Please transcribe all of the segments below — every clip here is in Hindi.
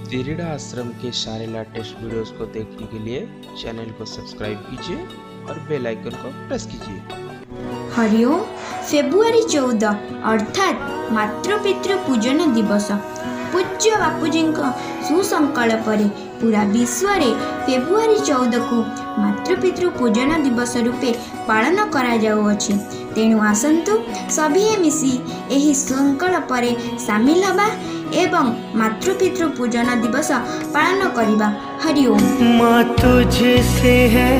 तिरिड़ा आश्रम के सारे लेटेस्ट वीडियोस को देखने के लिए चैनल को सब्सक्राइब कीजिए और बेल आइकन को प्रेस कीजिए। हरिओम। फेब्रुआरी 14 अर्थात मातृपितृ पूजन दिवस पूज्य बापूजी सुसंकल्प पूरा विश्व रे फेब्रुआरी 14 को मातृपितृ पूजन दिवस रूपे पालन करा जाउअछि। तेणु आसंतु सभी मिसी एही संकल्प रे शामिल हबा एवं मातृपितृ पूजन दिवस पालन करिबा। हरिओम। माँ तुझसे है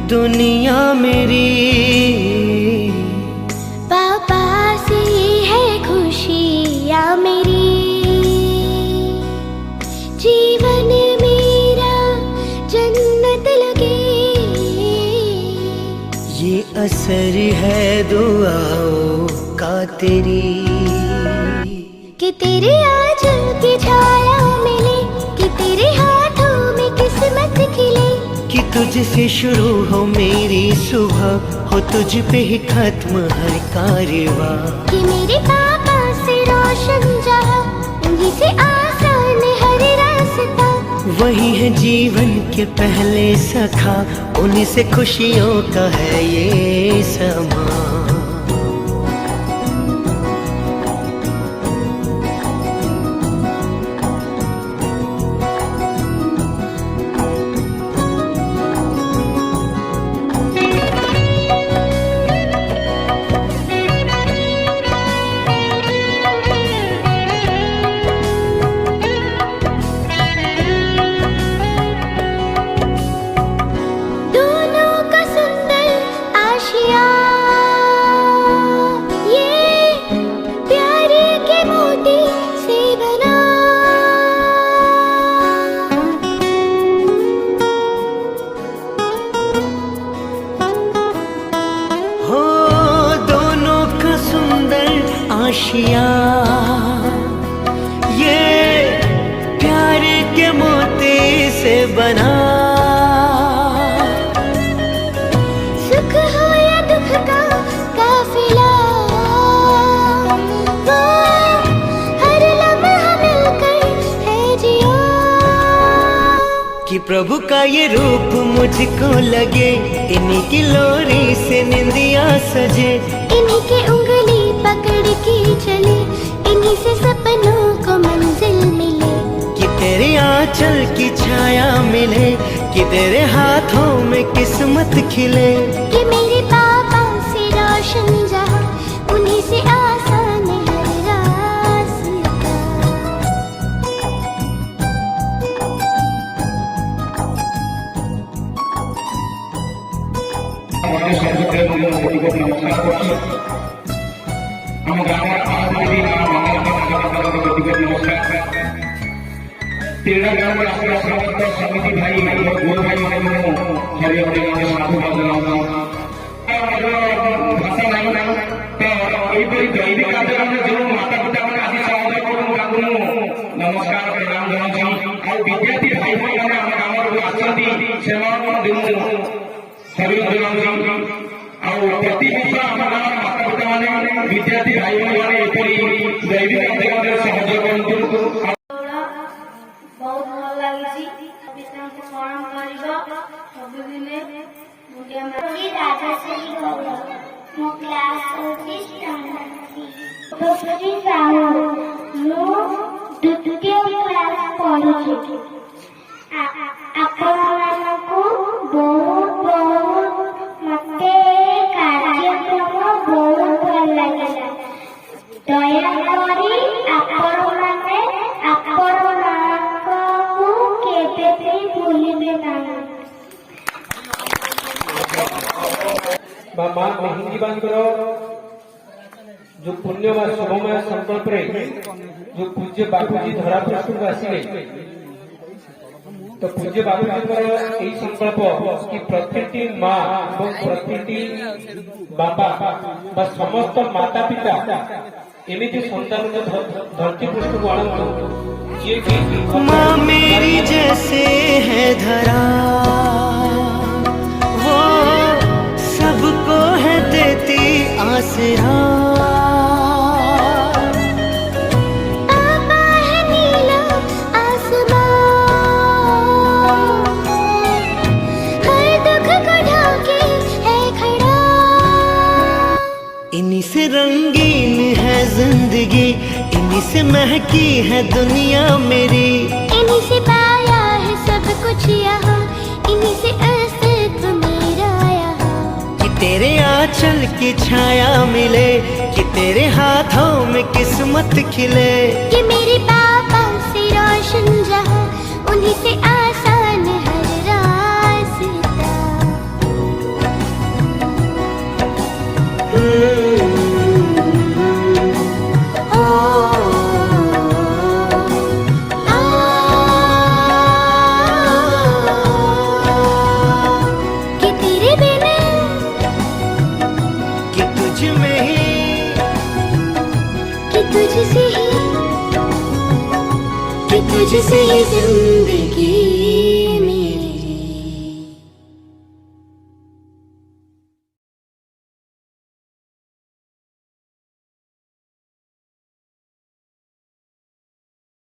दुनिया मेरी, पापा से है खुशियाँ मेरी, जीवन मेरा जन्नत लगे, ये असर है दुआओं का तेरी, कि तेरे आंचल की छाया मिले, कि तेरे हाथों में किस्मत खिले, कि तुझसे शुरू हो मेरी सुबह, हो तुझ पे ही खत्म हर कारवां, कि मेरे पापा से रोशन जहां, उन्हीं से आसान हर रास्ता, वही है जीवन के पहले सखा, उन्हीं से खुशियों का है ये समा। आशिया ये प्यार के मोती से बना, सुख हो या दुख का काफिला, वो हर लम्हा मिलकर है जिया, कि प्रभु का ये रूप मुझको लगे, इन्हीं की लोरी से निंदिया सजे, इन्हीं की उंगली पकड़ के चले, इन्हीं से सपनों को मंजिल मिले, कि तेरे आंचल की छाया मिले, कि तेरे हाथों में किस्मत खिले, कि मेरे पापा से रोशन जहां, उन्हीं से आसान हर रास्ता। हम ग्रामर आदि नाम तेरा ग्राम राष्ट्र समिति भाई गुरु भाई हरि हरि साधु भाषा नाम तो दैविक कार्यक्रम जो माता पिता मैंने आदि सहोदर को नमस्कार प्रणाम जनाऊँ और विद्यार्थी भाई भाई मैंने आम ग्राम आसती से हरि जनाऊँ और प्रति माता पिता मैंने विद्यार्थी भाई मैंने एपरी दैविक कार्यक्रम सहयोग करते बहुत भल लगी प्रणाम करवा सबदिने राजश्री गौरव मो क्लास 4 स्टैंडर्ड साहू मो द्वितीय क्लास पढ़ुछि। आपको बहुत बहुत मते कार्यक्रम बहुत भल लगे। दयाकरी आपण माने आपण को केबे भी भूलिबे नाही। बाबा मेहंदी बांध करो जो पुण्य व शुभमय संकल्प रे जो पूज्य बापूजी धरा पृष्ठ को आसिले, तो पूज्य बापूजी यही संकल्प कि प्रत्येक माँ और प्रत्येक बापा व समस्त माता पिता एमती संतान धरती पृष्ठ को आणंतु। माँ मेरी जैसे है धरा, वो सबको है देती आसरा, पापा है नीला आसमां, महकी है दुनिया मेरी। इन्हीं से पाया है सब कुछ यहाँ, इन्हीं से अस्तित्व मेरा यहाँ। कि तेरे आंचल की छाया मिले, कि तेरे हाथों में किस्मत खिले। कि मेरे पापा से रोशन जहाँ, उन्हीं से आसान हर रास्ता। कि तेरे बिना, कि तुझ में ही, कि तुझसे ही, कि तुझसे ही जिंदगी